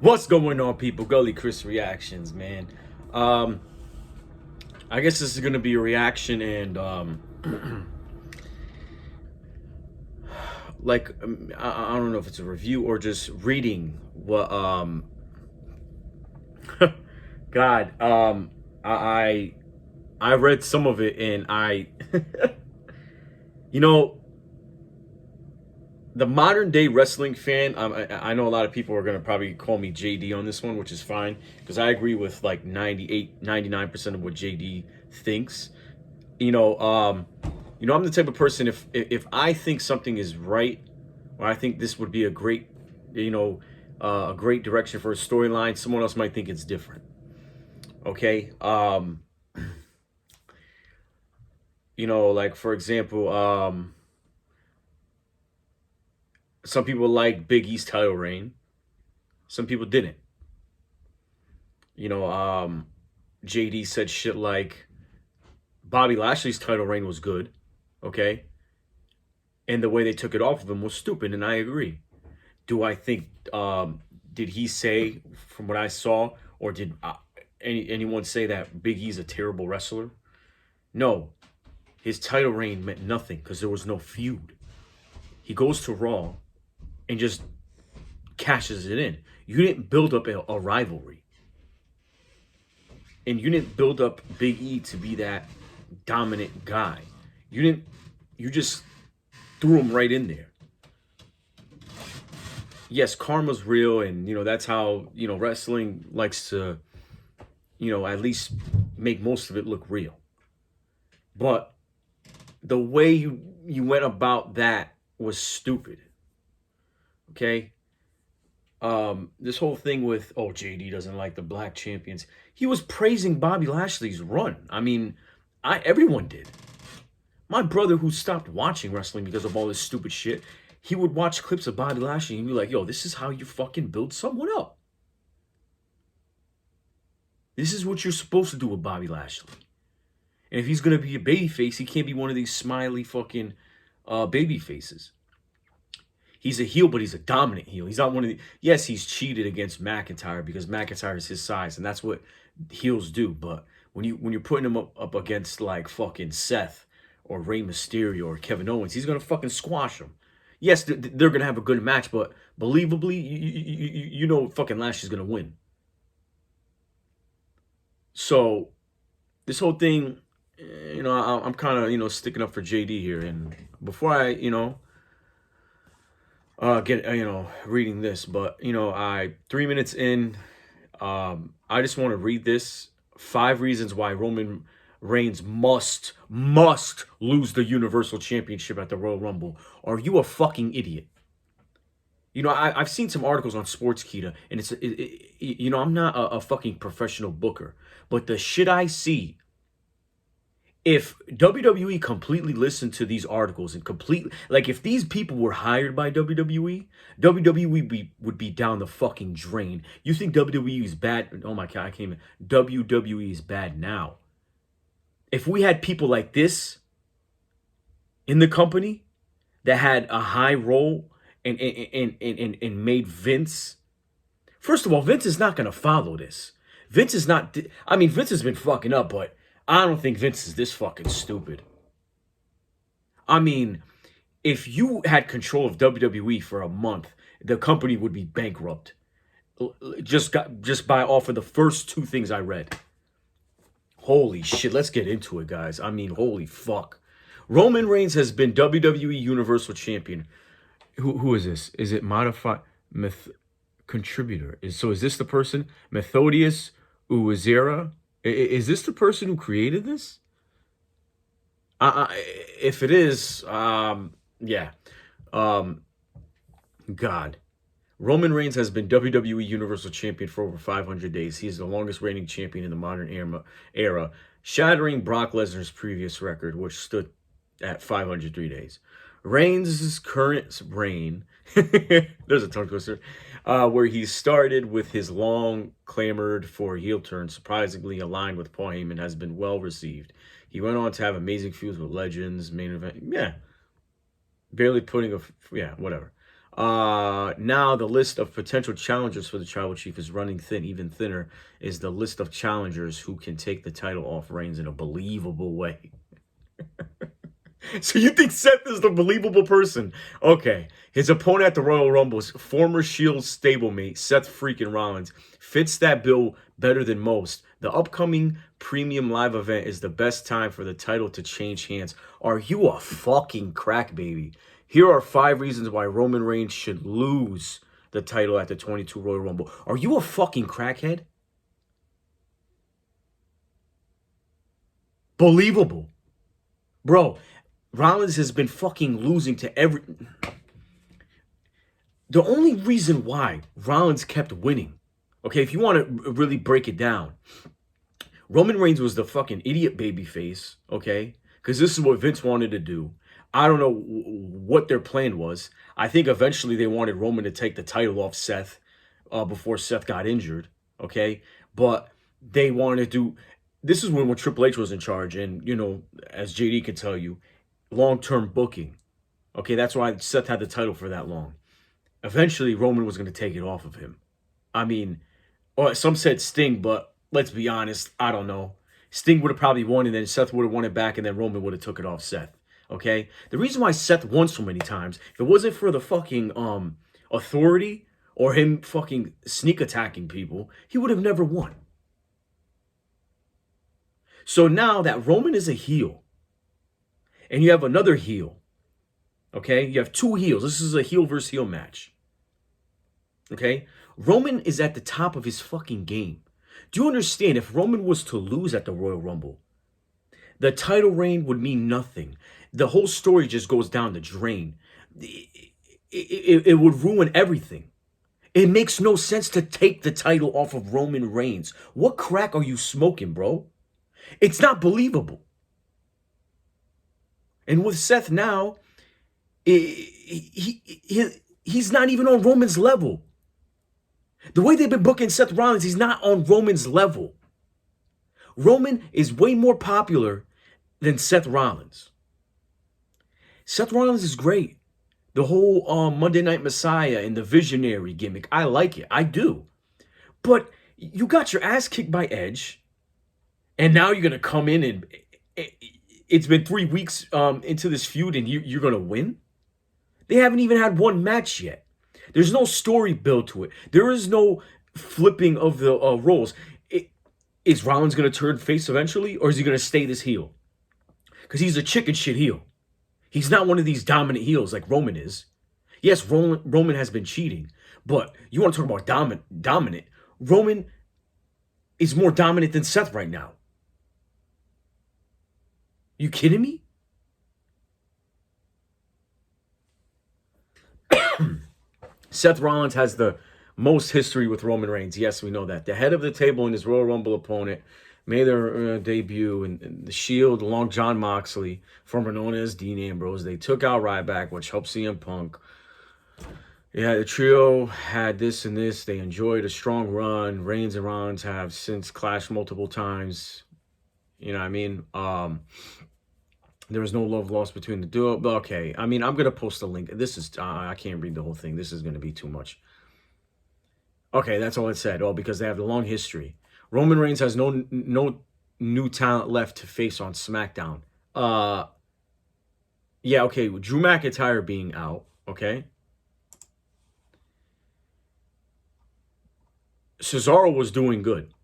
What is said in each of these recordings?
What's going on, people? Gully Chris reactions, man. Um, I guess this is gonna be a reaction and I don't know if it's a review or just reading what God I I read some of it and I you know the modern day wrestling fan. I know a lot of people are gonna probably call me JD on this one, which is fine because I agree with like 98, 99% of what JD thinks. You know, um, I'm the type of person if I think something is right, or I think this would be a great, you know, a great direction for a storyline, someone else might think it's different. Okay, like for example, some people like Big E's title reign, some people didn't. You know, JD said shit like Bobby Lashley's title reign was good, okay, and the way they took it off of him was stupid, and I agree. Do I think did he say from what I saw, or did anyone say that Big E's a terrible wrestler? No, his title reign meant nothing because there was no feud. He goes to Raw and just cashes it in. You didn't build up a rivalry, and you didn't build up Big E to be that dominant guy. You didn't. You just threw him right in there. Yes, karma's real, and that's how wrestling likes to at least make most of it look real. But the way you went about that was stupid. Okay. This whole thing with JD doesn't like the black champions. He was praising Bobby Lashley's run. I mean, everyone did. My brother, who stopped watching wrestling because of all this stupid shit, he would watch clips of Bobby Lashley and be like, yo, this is how you fucking build someone up. This is what you're supposed to do with Bobby Lashley. And if he's going to be a babyface, he can't be one of these smiley fucking baby faces. He's a heel, but he's a dominant heel. He's not one of the... Yes, he's cheated against McIntyre because McIntyre is his size, and that's what heels do. But when you're putting him up against like fucking Seth or Rey Mysterio or Kevin Owens, he's going to fucking squash him. Yes, they're going to have a good match, but believably, fucking Lashley's going to win. So this whole thing, I'm kind of, sticking up for JD here. And before I, get, reading this, but, 3 minutes in, I just want to read this. 5 reasons why Roman Reigns must lose the Universal Championship at the Royal Rumble. Are you a fucking idiot? I've seen some articles on Sportskeeda, and I'm not a fucking professional booker, but the shit I see, if WWE completely listened to these articles and if these people were hired by WWE, WWE would be down the fucking drain. You think WWE is bad? Oh my God, I can't even. WWE is bad now. If we had people like this in the company that had a high role and made Vince. First of all, Vince is not going to follow this. Vince is not... I mean, Vince has been fucking up, but I don't think Vince is this fucking stupid. I mean, if you had control of WWE for a month, the company would be bankrupt. Just by off of the first 2 things I read. Holy shit, let's get into it, guys. I mean, holy fuck. Roman Reigns has been WWE Universal Champion. Who is this? Is it modified contributor? Is this the person? Methodius Uwazera? Is this the person who created this? If it is, yeah. God. Roman Reigns has been WWE Universal Champion for over 500 days. He is the longest reigning champion in the modern era, shattering Brock Lesnar's previous record, which stood at 503 days. Reigns' current reign, there's a tongue twister, where he started with his long clamored for heel turn, surprisingly aligned with Paul Heyman, has been well received. He went on to have amazing feuds with legends, main event, yeah, barely putting yeah, whatever. Now the list of potential challengers for the tribal chief is running thin. Even thinner is the list of challengers who can take the title off Reigns in a believable way. So you think Seth is the believable person? Okay. His opponent at the Royal Rumble is former Shield stablemate Seth freaking Rollins. Fits that bill better than most. The upcoming premium live event is the best time for the title to change hands. Are you a fucking crack baby? Here are 5 reasons why Roman Reigns should lose the title at the 22 Royal Rumble. Are you a fucking crackhead? Believable. Bro, Rollins has been fucking losing to every... The only reason why Rollins kept winning, okay, if you want to really break it down, Roman Reigns was the fucking idiot babyface, okay? Because this is what Vince wanted to do. I don't know what their plan was. I think eventually they wanted Roman to take the title off Seth before Seth got injured, okay? But they wanted to... This is when Triple H was in charge, and, you know, as JD can tell you, long-term booking. Okay, that's why Seth had the title for that long. Eventually, Roman was going to take it off of him. I mean, or some said Sting, but let's be honest, I don't know. Sting would have probably won, and then Seth would have won it back, and then Roman would have took it off Seth. Okay? The reason why Seth won so many times, if it wasn't for the fucking authority or him fucking sneak attacking people, he would have never won. So now that Roman is a heel, and you have another heel, okay? You have 2 heels. This is a heel versus heel match. Okay? Roman is at the top of his fucking game. Do you understand? If Roman was to lose at the Royal Rumble, the title reign would mean nothing. The whole story just goes down the drain. It would ruin everything. It makes no sense to take the title off of Roman Reigns. What crack are you smoking, bro? It's not believable. And with Seth now, he's not even on Roman's level. The way they've been booking Seth Rollins, he's not on Roman's level. Roman is way more popular than Seth Rollins. Seth Rollins is great. The whole Monday Night Messiah and the visionary gimmick, I like it. I do. But you got your ass kicked by Edge, and now you're going to come in and it's been 3 weeks into this feud and you're going to win? They haven't even had one match yet. There's no story built to it. There is no flipping of the roles. Is Rollins going to turn face eventually, or is he going to stay this heel? Because he's a chicken shit heel. He's not one of these dominant heels like Roman is. Yes, Roman has been cheating, but you want to talk about dominant. Roman is more dominant than Seth right now. You kidding me? Seth Rollins has the most history with Roman Reigns. Yes, we know that. The head of the table and his Royal Rumble opponent made their debut in the Shield along John Moxley, formerly known as Dean Ambrose. They took out Ryback, which helped CM Punk. Yeah, the trio had this and this. They enjoyed a strong run. Reigns and Rollins have since clashed multiple times. You know what I mean? There was no love lost between the duo. Okay, I mean, I'm going to post a link. This is, I can't read the whole thing. This is going to be too much. Okay, that's all it said. Oh, because they have the long history. Roman Reigns has no new talent left to face on SmackDown. Yeah, okay, Drew McIntyre being out, okay? Cesaro was doing good,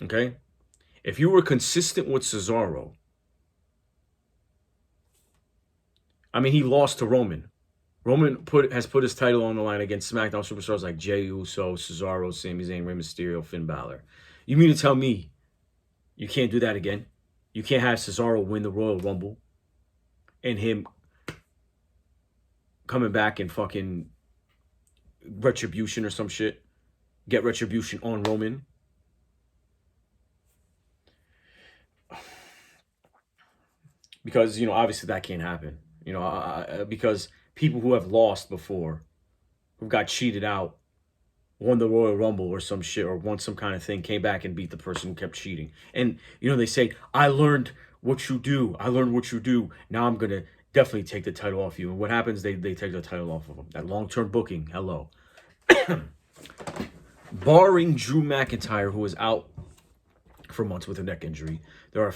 okay? If you were consistent with Cesaro, I mean, he lost to Roman. Roman has put his title on the line against SmackDown superstars like Jey Uso, Cesaro, Sami Zayn, Rey Mysterio, Finn Balor. You mean to tell me you can't do that again? You can't have Cesaro win the Royal Rumble and him coming back and fucking retribution or some shit? Get retribution on Roman? Because, you know, obviously that can't happen. You know, because people who have lost before, who got cheated out, won the Royal Rumble or some shit, or won some kind of thing, came back and beat the person who kept cheating. And, you know, they say, I learned what you do. I learned what you do. Now I'm going to definitely take the title off you. And what happens? They take the title off of him. That long-term booking. Hello. Barring Drew McIntyre, who is out for months with a neck injury, there are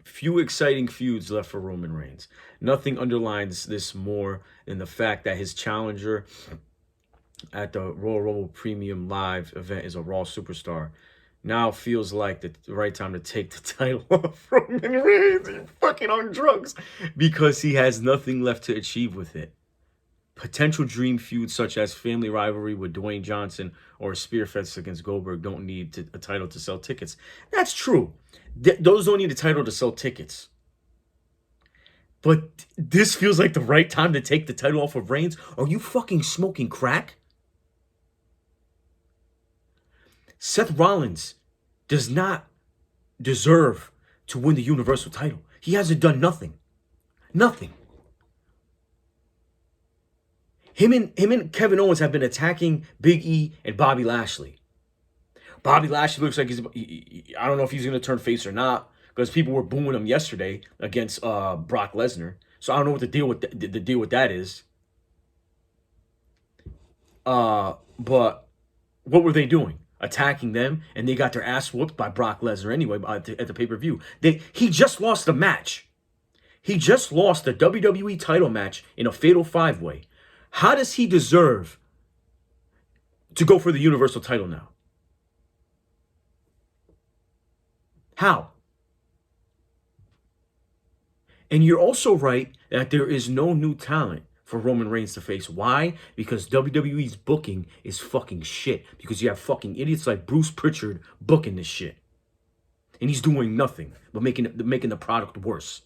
few exciting feuds left for Roman Reigns. Nothing underlines this more than the fact that his challenger at the Royal Rumble Premium Live event is a Raw superstar. Now feels like the right time to take the title off Roman Reigns. He's fucking on drugs because he has nothing left to achieve with it. Potential dream feuds such as family rivalry with Dwayne Johnson or a spear fest against Goldberg don't need a title to sell tickets. That's true. Those don't need a title to sell tickets. But this feels like the right time to take the title off of Reigns. Are you fucking smoking crack? Seth Rollins does not deserve to win the Universal title. He hasn't done nothing. Nothing. Him and Kevin Owens have been attacking Big E and Bobby Lashley. Bobby Lashley looks like I don't know if he's going to turn face or not, because people were booing him yesterday against Brock Lesnar. So I don't know what the deal with that is. But what were they doing? Attacking them, and they got their ass whooped by Brock Lesnar anyway at the pay-per-view. He just lost a match. He just lost the WWE title match in a fatal 5-way. How does he deserve to go for the Universal title now? How? And you're also right that there is no new talent for Roman Reigns to face. Why? Because WWE's booking is fucking shit. Because you have fucking idiots like Bruce Pritchard booking this shit. And he's doing nothing but making the product worse.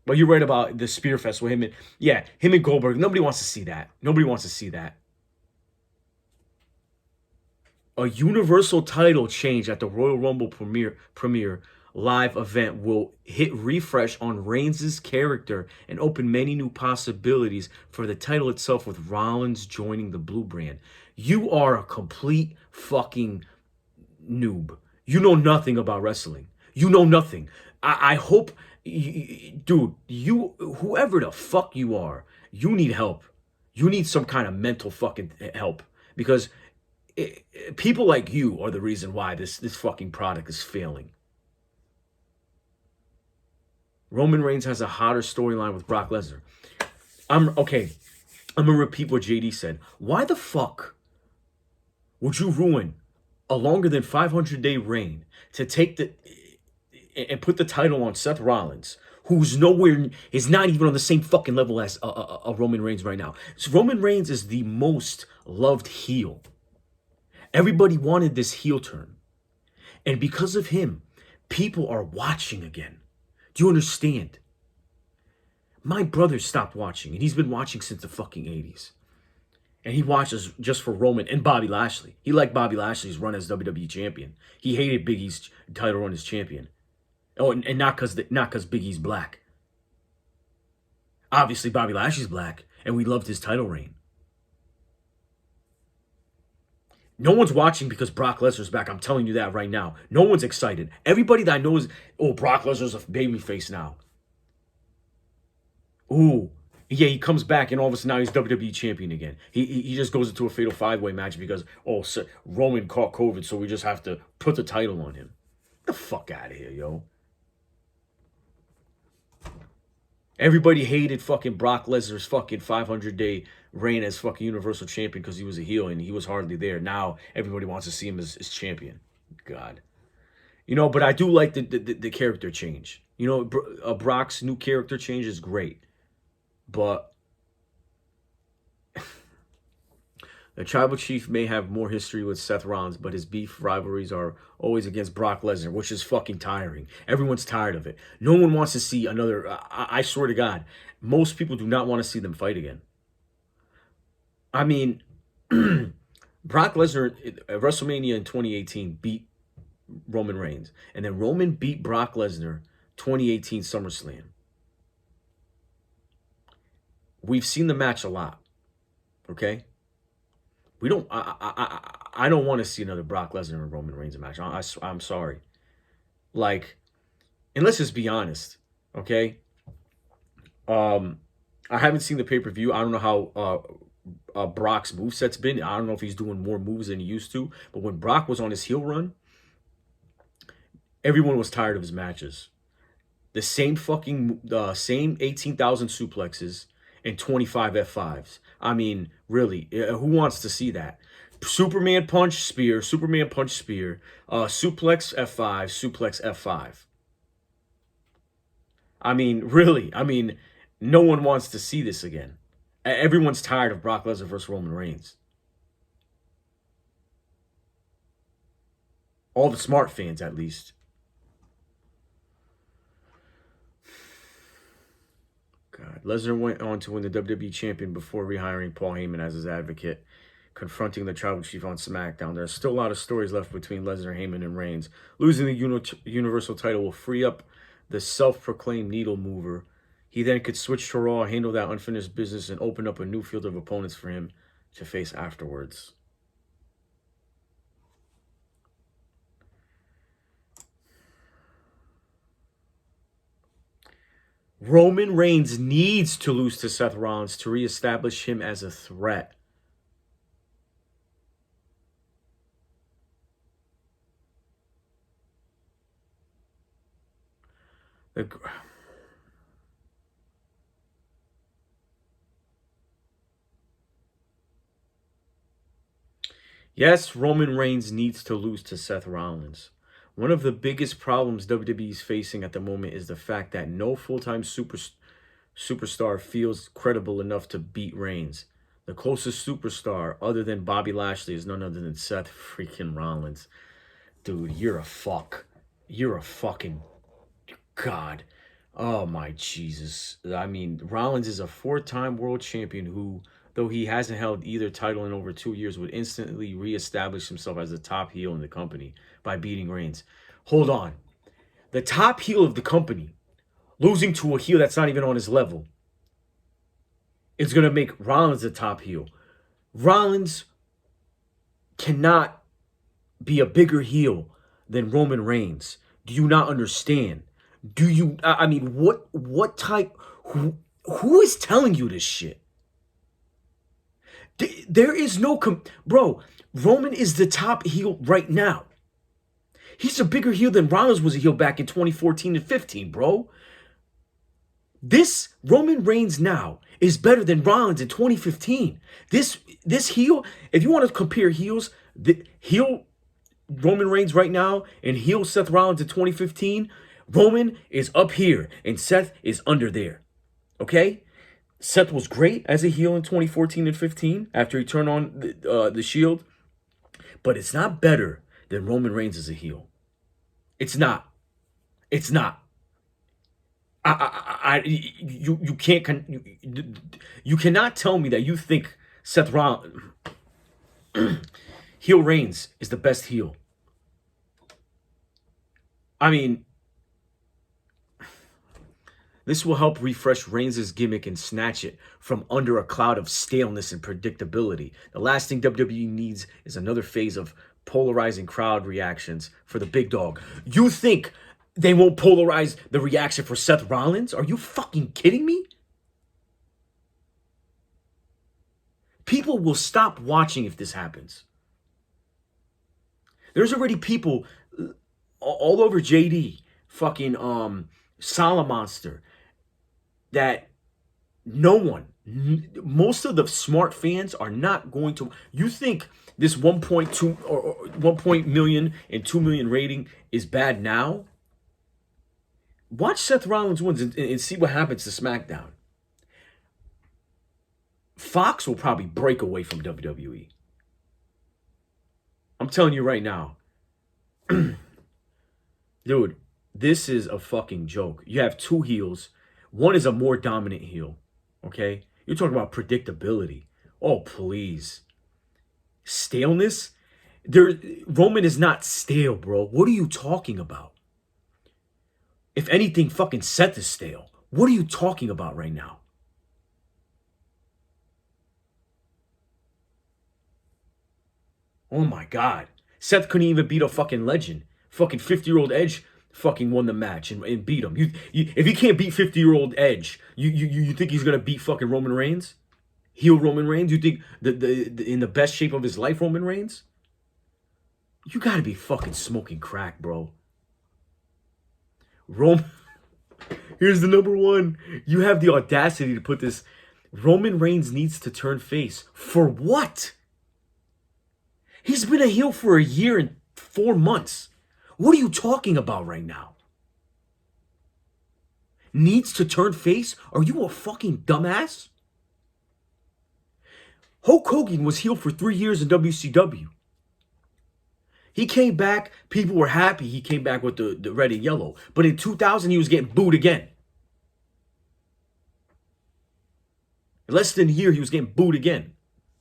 But you're right about the Spear Fest with him and Goldberg. Nobody wants to see that. Nobody wants to see that. A Universal title change at the Royal Rumble premiere live event will hit refresh on Reigns' character and open many new possibilities for the title itself, with Rollins joining the Blue Brand. You are a complete fucking noob. You know nothing about wrestling. You know nothing. I hope, dude, whoever the fuck you are, you need help. You need some kind of mental fucking help, because people like you are the reason why this fucking product is failing. Roman Reigns has a hotter storyline with Brock Lesnar. I'm gonna repeat what JD said. Why the fuck would you ruin a longer than 500-day reign to take and put the title on Seth Rollins, who's is not even on the same fucking level as a Roman Reigns right now? So Roman Reigns is the most loved heel. Everybody wanted this heel turn. And because of him, people are watching again. Do you understand? My brother stopped watching, and he's been watching since the fucking 80s. And he watches just for Roman and Bobby Lashley. He liked Bobby Lashley's run as WWE champion. He hated Big E's title run as champion. Oh, and not because Big E's black. Obviously, Bobby Lashley's black, and we loved his title reign. No one's watching because Brock Lesnar's back. I'm telling you that right now. No one's excited. Everybody that I know is, Brock Lesnar's a babyface now. Ooh, yeah, he comes back and all of a sudden now he's WWE champion again. He just goes into a fatal 5-way match because, Roman caught COVID, so we just have to put the title on him. Get the fuck out of here, yo. Everybody hated fucking Brock Lesnar's fucking 500-day reign as fucking Universal Champion because he was a heel and he was hardly there. Now everybody wants to see him as champion. God. But I do like the character change. Brock's new character change is great. But the Tribal Chief may have more history with Seth Rollins, but his beef rivalries are always against Brock Lesnar, which is fucking tiring. Everyone's tired of it. No one wants to see another. I swear to God, most people do not want to see them fight again. I mean, Brock Lesnar at WrestleMania in 2018 beat Roman Reigns. And then Roman beat Brock Lesnar 2018 SummerSlam. We've seen the match a lot. Okay? We don't. I don't want to see another Brock Lesnar and Roman Reigns match. I'm sorry. And let's just be honest, okay? I haven't seen the pay-per-view. I don't know how Brock's moveset's been. I don't know if he's doing more moves than he used to. But when Brock was on his heel run, everyone was tired of his matches. The same 18,000 suplexes and 25 F5s. I mean, really, who wants to see that? Superman punch spear, Superman punch spear, suplex F5, suplex F5. I mean, really, no one wants to see this again. Everyone's tired of Brock Lesnar versus Roman Reigns. All the smart fans, at least. God. Lesnar went on to win the WWE Champion before rehiring Paul Heyman as his advocate, confronting the Tribal Chief on SmackDown. There's still a lot of stories left between Lesnar, Heyman, and Reigns. Losing the Universal title will free up the self-proclaimed needle mover. He then could switch to Raw, handle that unfinished business, and open up a new field of opponents for him to face afterwards. Roman Reigns needs to lose to Seth Rollins to reestablish him as a threat. Yes, Roman Reigns needs to lose to Seth Rollins. One of the biggest problems WWE is facing at the moment is the fact that no full-time superstar feels credible enough to beat Reigns. The closest superstar other than Bobby Lashley is none other than Seth freaking Rollins. Dude, you're a fuck. You're a fucking god. Oh my Jesus. I mean, Rollins is a four-time world champion who, though he hasn't held either title in over 2 years, would instantly reestablish himself as the top heel in the company by beating Reigns. Hold on. The top heel of the company losing to a heel that's not even on his level is going to make Rollins the top heel. Rollins cannot be a bigger heel than Roman Reigns. Do you not understand? Do you, I mean, what type, who is telling you this shit? There is no, bro, Roman is the top heel right now. He's a bigger heel than Rollins was a heel back in 2014 and 15, bro. This Roman Reigns now is better than Rollins in 2015. This heel, if you want to compare heels, the heel Roman Reigns right now and heel Seth Rollins in 2015, Roman is up here and Seth is under there. Okay? Seth was great as a heel in 2014 and 15 after he turned on the Shield, but it's not better than Roman Reigns as a heel. It's not. It's not. You cannot tell me that you think Seth Rollins heel Reigns is the best heel. I mean, this will help refresh Reigns' gimmick and snatch it from under a cloud of staleness and predictability. The last thing WWE needs is another phase of polarizing crowd reactions for the big dog. You think they won't polarize the reaction for Seth Rollins? Are you fucking kidding me? People will stop watching if this happens. There's already people all over JD, fucking Salamonster, that no one, most of the smart fans are not going to. You think this 1.2 or 1 million and 2 million rating is bad now? Watch Seth Rollins wins and see what happens to SmackDown. Fox will probably break away from WWE. I'm telling you right now. Dude, this is a fucking joke. You have two heels. One is a more dominant heel. Okay? You're talking about predictability. Oh, please. Staleness? Roman is not stale, bro. What are you talking about? If anything, fucking Seth is stale. What are you talking about right now? Oh my God. Seth couldn't even beat a fucking legend. Fucking 50-year-old Edge fucking won the match and beat him. If he can't beat 50-year-old Edge, you think he's gonna beat fucking Roman Reigns? Heel Roman Reigns? You think the in the best shape of his life, Roman Reigns? You gotta be fucking smoking crack, bro. Here's the number one. You have the audacity to put this. Roman Reigns needs to turn face. For what? He's been a heel for a year and 4 months. What are you talking about right now? Needs to turn face? Are you a fucking dumbass? Hulk Hogan was heel for 3 years in WCW. He came back, people were happy he came back with the red and yellow. But in 2000, he was getting booed again. In less than a year, he was getting booed again.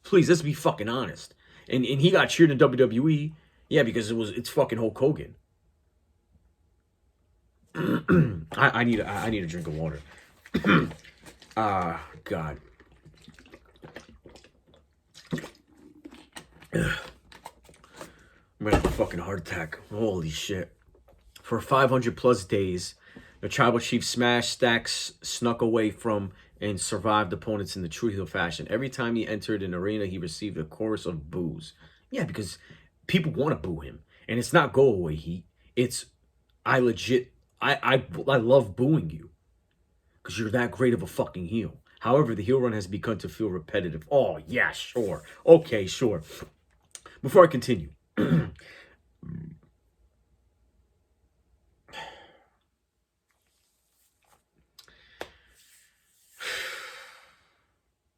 Please, let's be fucking honest. And he got cheered in WWE, yeah, because it's fucking Hulk Hogan. I need a drink of water. God. I'm gonna have a fucking heart attack. Holy shit. For 500 plus days, the Tribal Chief smashed, stacks, snuck away from, and survived opponents in the true heel fashion. Every time he entered an arena, he received a chorus of boos. Yeah, because people want to boo him. And it's not go away heat. It's I love booing you. Because you're that great of a fucking heel. However, the heel run has begun to feel repetitive. Oh, yeah, sure. Okay, sure. Before I continue.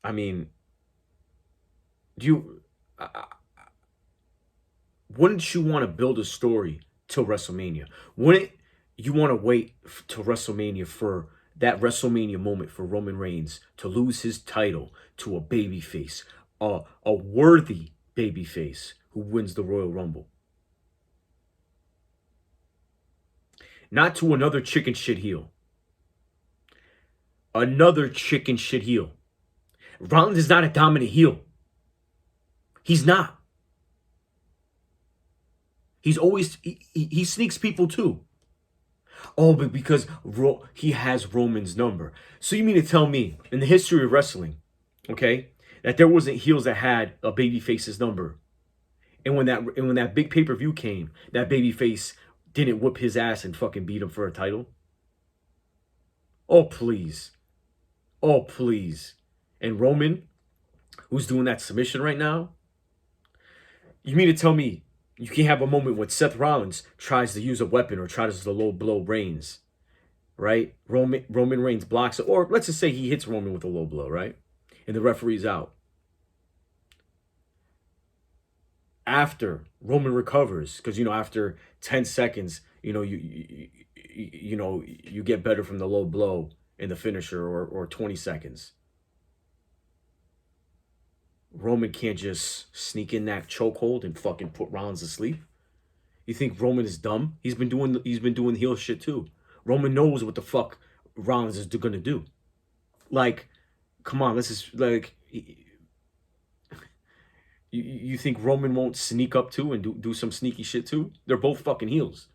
I mean, wouldn't you want to build a story till WrestleMania? Wouldn't you want to wait till WrestleMania for that WrestleMania moment for Roman Reigns to lose his title to a babyface, a worthy babyface who wins the Royal Rumble? Not to another chicken shit heel. Another chicken shit heel. Rollins is not a dominant heel. He's not. He's always, he sneaks people too. Oh, but because he has Roman's number. So you mean to tell me, in the history of wrestling, okay, that there wasn't heels that had a babyface's number? And when that big pay-per-view came, that babyface didn't whip his ass and fucking beat him for a title? Oh, please. Oh, please. And Roman, who's doing that submission right now, you mean to tell me you can't have a moment when Seth Rollins tries to use a weapon or tries to low blow Reigns, right? Roman Reigns blocks it, or let's just say he hits Roman with a low blow, right? And the referee's out. After Roman recovers, because after 10 seconds, you get better from the low blow in the finisher, or 20 seconds. Roman can't just sneak in that chokehold and fucking put Rollins to sleep. You think Roman is dumb? He's been doing heel shit too. Roman knows what the fuck Rollins is gonna do. Like, come on, this is like, you think Roman won't sneak up too and do some sneaky shit too? They're both fucking heels.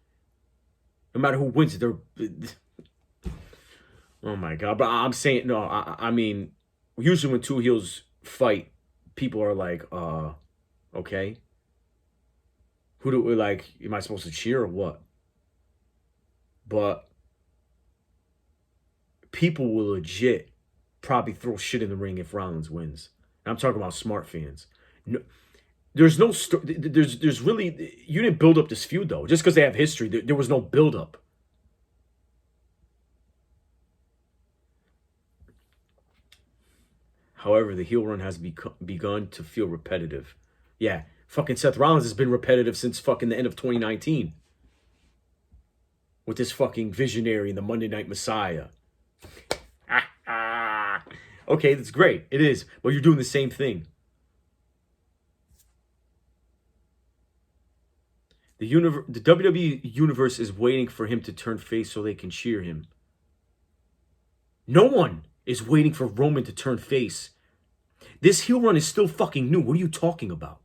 No matter who wins, they're. Oh my god! But I'm saying no. I mean, usually when two heels fight, people are like, okay. Who do we like? Am I supposed to cheer or what? But people will legit probably throw shit in the ring if Rollins wins. And I'm talking about smart fans. No, there's really, you didn't build up this feud though. Just because they have history, there was no build up. However, the heel run has begun to feel repetitive. Yeah, fucking Seth Rollins has been repetitive since fucking the end of 2019. With this fucking visionary and the Monday Night Messiah. Okay, that's great. It is. But you're doing the same thing. The WWE universe is waiting for him to turn face so they can cheer him. No one is waiting for Roman to turn face. This heel run is still fucking new. What are you talking about?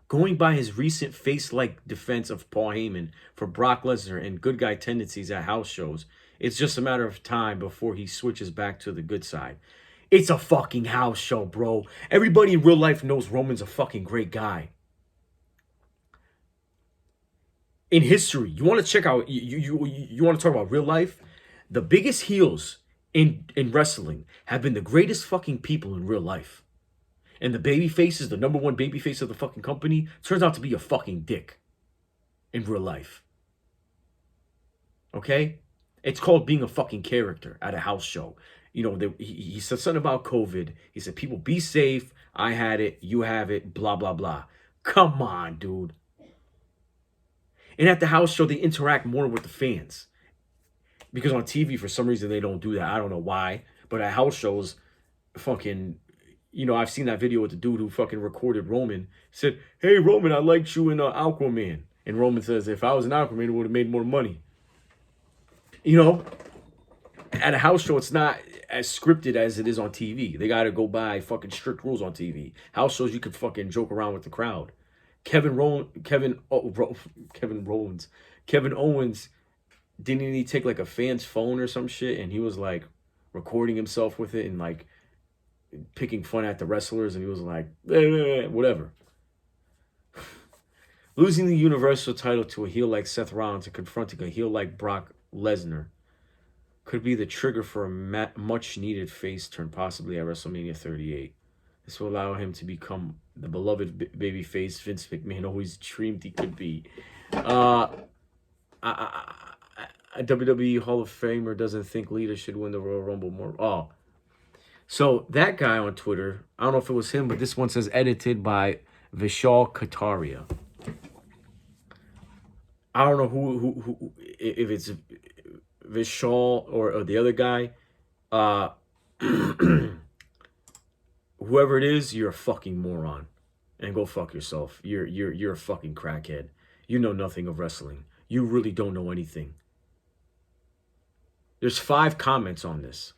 Going by his recent face-like defense of Paul Heyman for Brock Lesnar and good guy tendencies at house shows, it's just a matter of time before he switches back to the good side. It's a fucking house show, bro. Everybody in real life knows Roman's a fucking great guy. In history, you want to check out, you want to talk about real life? The biggest heels in wrestling have been the greatest fucking people in real life. And the baby face is the number one baby face of the fucking company, turns out to be a fucking dick in real life. Okay? It's called being a fucking character at a house show. You know, he said something about COVID. He said, people be safe. I had it. You have it. Blah, blah, blah. Come on, dude. And at the house show, they interact more with the fans. Because on TV, for some reason, they don't do that. I don't know why. But at house shows, fucking, you know, I've seen that video with the dude who fucking recorded Roman. He said, hey, Roman, I liked you in Aquaman. And Roman says, if I was an Aquaman, it would have made more money. You know, at a house show, it's not as scripted as it is on TV. They got to go by fucking strict rules on TV. House shows, you could fucking joke around with the crowd. Kevin Owens, didn't he take like a fan's phone or some shit, and he was like recording himself with it and like picking fun at the wrestlers, and he was like, whatever. Losing the Universal title to a heel like Seth Rollins and confronting a heel like Brock Lesnar could be the trigger for a much-needed face turn, possibly at WrestleMania 38. This will allow him to become the beloved babyface Vince McMahon always dreamed he could be. A WWE Hall of Famer doesn't think Lita should win the Royal Rumble more. Oh. So that guy on Twitter, I don't know if it was him, but this one says edited by Vishal Kataria. I don't know who if it's Vishal or the other guy. Whoever it is, you're a fucking moron. And go fuck yourself. You're a fucking crackhead. You know nothing of wrestling. You really don't know anything. There's 5 comments on this.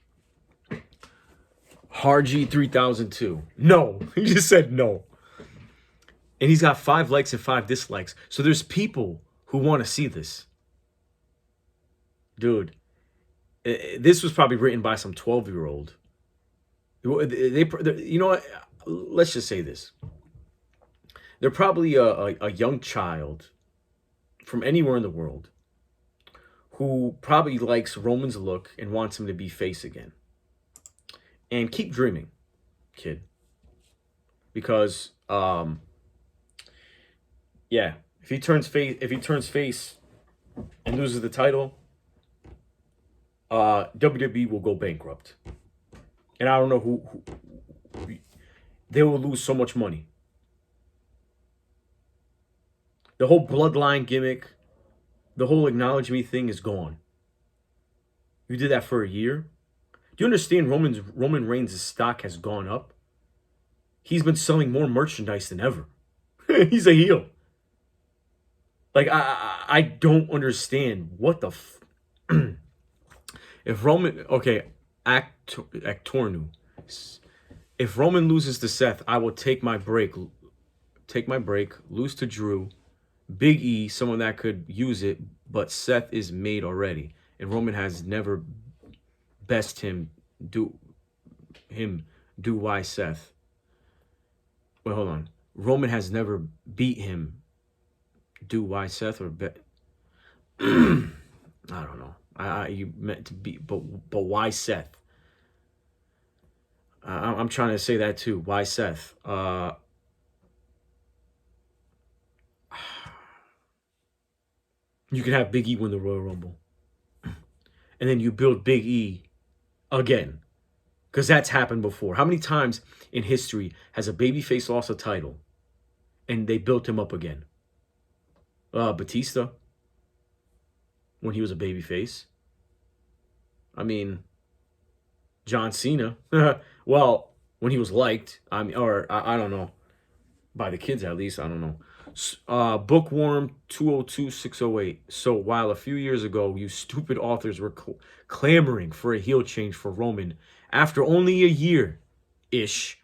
Hargy 3002. No. He just said no. And he's got 5 likes and 5 dislikes. So there's people who want to see this. Dude. This was probably written by some 12-year-old. You know what? Let's just say this. They're probably a young child from anywhere in the world who probably likes Roman's look and wants him to be face again. And keep dreaming, kid. Because, yeah, if he turns face and loses the title, WWE will go bankrupt. And I don't know who they will lose so much money. The whole bloodline gimmick, the whole acknowledge me thing is gone. You did that for a year. Do you understand Roman Reigns' stock has gone up? He's been selling more merchandise than ever. He's a heel. Like, I don't understand what the if Roman, okay, Actornu. If Roman loses to Seth, I will take my break, lose to Drew, Big E, someone that could use it, but Seth is made already. And Roman has never best him do why Seth. Wait, hold on. Roman has never beat him. Do why Seth or bet? I don't know. You meant to beat, but why Seth? I'm trying to say that too. Why Seth? You could have Big E win the Royal Rumble. And then you build Big E again. Because that's happened before. How many times in history has a babyface lost a title and they built him up again? Batista. When he was a babyface. I mean, John Cena. Well, when he was liked. I mean, or I don't know. By the kids at least. I don't know. Bookworm 202608. So while a few years ago you stupid authors were clamoring for a heel change for Roman, after only a year-ish,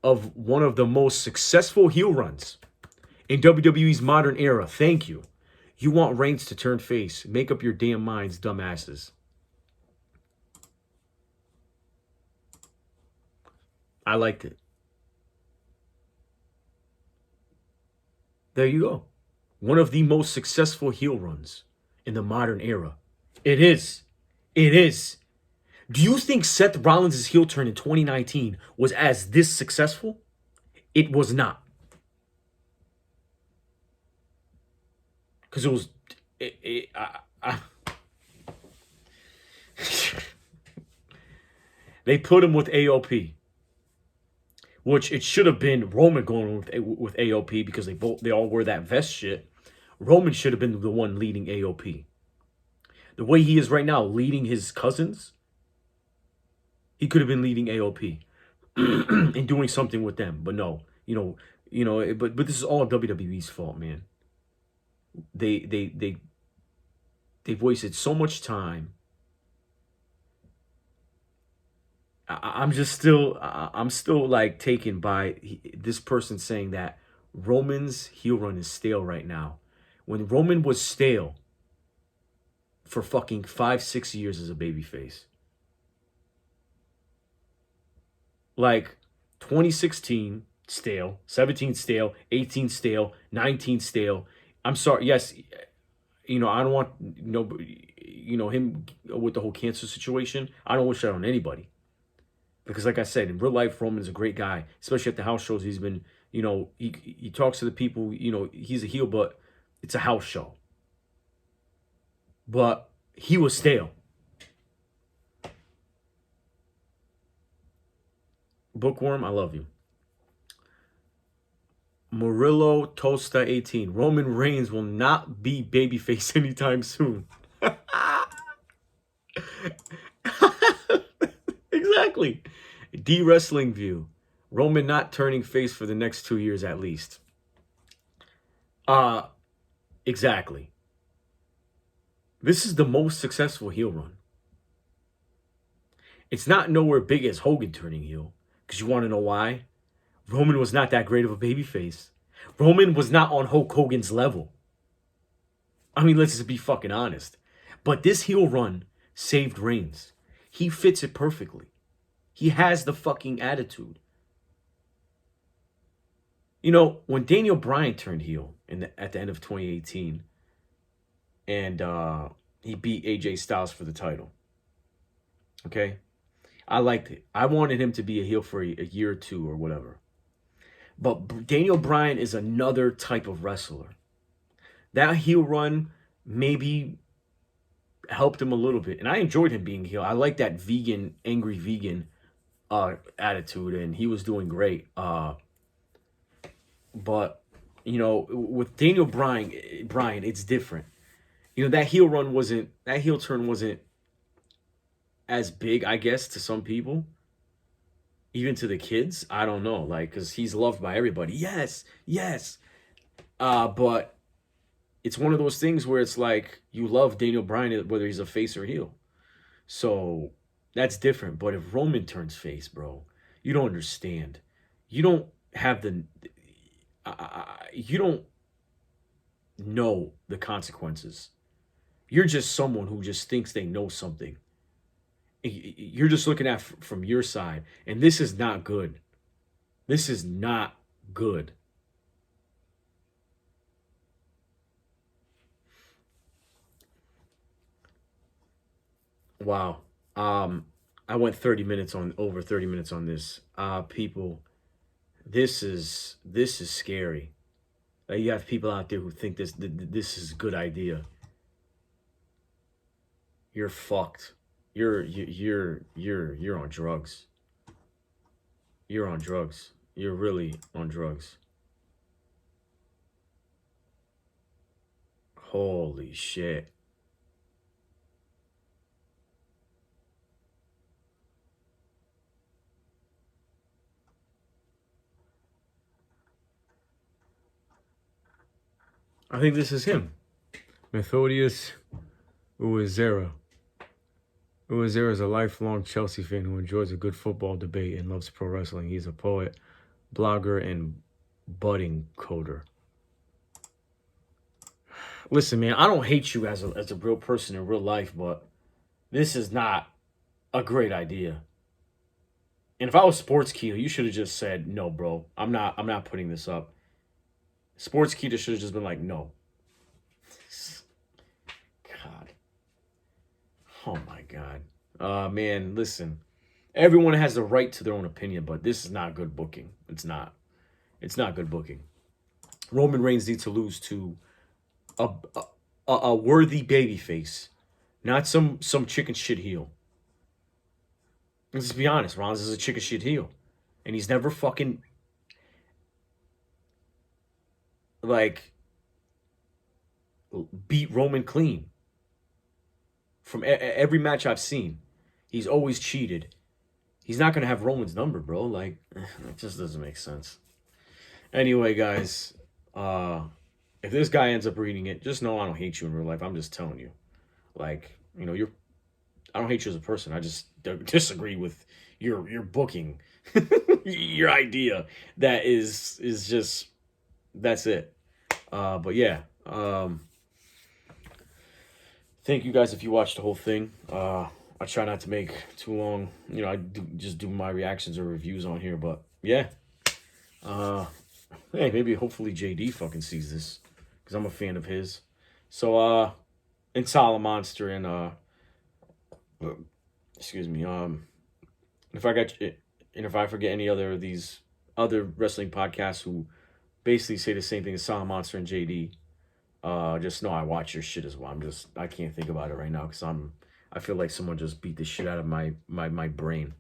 of one of the most successful heel runs in WWE's modern era. Thank you. You want Reigns to turn face. Make up your damn minds, dumbasses. I liked it. There you go. One of the most successful heel runs in the modern era. It is. It is. Do you think Seth Rollins' heel turn in 2019 was as this successful? It was not. Because it was... They put him with AOP. Which it should have been Roman going with AOP because they all wear that vest shit. Roman should have been the one leading AOP. The way he is right now, leading his cousins, he could have been leading AOP and doing something with them. But no, but this is all WWE's fault, man. They've wasted so much time. I'm still like taken by this person saying that Roman's heel run is stale right now. When Roman was stale for fucking 5-6 years as a babyface. Like 2016 stale, 17 stale, 18 stale, 19 stale. I'm sorry, yes, I don't want him with the whole cancer situation. I don't wish that on anybody. Because like I said, in real life, Roman's a great guy, especially at the house shows. He's been, he talks to the people, he's a heel, but it's a house show. But he was stale. Bookworm, I love you. Murillo Tosta 18. Roman Reigns will not be babyface anytime soon. Exactly. D-Wrestling View. Roman not turning face for the next 2 years at least. Exactly. This is the most successful heel run. It's not nowhere big as Hogan turning heel. Because you want to know why? Roman was not that great of a babyface. Roman was not on Hulk Hogan's level. I mean, let's just be fucking honest. But this heel run saved Reigns. He fits it perfectly. He has the fucking attitude. When Daniel Bryan turned heel at the end of 2018, and he beat AJ Styles for the title. Okay? I liked it. I wanted him to be a heel for a year or two or whatever. But Daniel Bryan is another type of wrestler. That heel run maybe helped him a little bit. And I enjoyed him being heel. I like that vegan, angry vegan attitude, and he was doing great. But with Daniel Bryan, it's different. That heel turn wasn't as big, I guess, to some people, even to the kids. I don't know, because he's loved by everybody. Yes. But it's one of those things where it's like you love Daniel Bryan whether he's a face or heel. So that's different. But if Roman turns face, bro, you don't understand. You don't have you don't know the consequences. You're just someone who just thinks they know something. You're just looking at from your side. And this is not good. This is not good. Wow. I went over 30 minutes on this. People, this is scary. You have people out there who think this is a good idea. You're fucked. You're on drugs. You're on drugs. You're really on drugs. Holy shit. I think this is him. Methodius Uwazera. Uwazera is a lifelong Chelsea fan who enjoys a good football debate and loves pro wrestling. He's a poet, blogger and budding coder. Listen, man, I don't hate you as a real person in real life, but this is not a great idea. And if I was Sports Keto, you should have just said, no, bro, I'm not putting this up. Sports Keto should have just been like, no. God. Oh my God. Man, listen. Everyone has the right to their own opinion, but this is not good booking. It's not. It's not good booking. Roman Reigns needs to lose to a a worthy babyface, not some chicken shit heel. Let's be honest, Rollins is a chicken shit heel, and he's never fucking like beat Roman clean from every match I've seen. He's always cheated. He's not gonna have Roman's number, bro. Like, it just doesn't make sense. Anyway, guys, if this guy ends up reading it, just know I don't hate you in real life. I'm just telling you, like, you're. I don't hate you as a person. I just disagree with your booking, your idea. That is just that's it. But yeah, thank you guys if you watched the whole thing. I try not to make too long. I just do my reactions or reviews on here. But yeah, hey, maybe hopefully JD fucking sees this because I'm a fan of his. So Insala Monster and excuse me. If I got and if I forget any other of these other wrestling podcasts who basically say the same thing as Solid Monster and JD, just know I watch your shit as well. I can't think about it right now because I feel like someone just beat the shit out of my brain.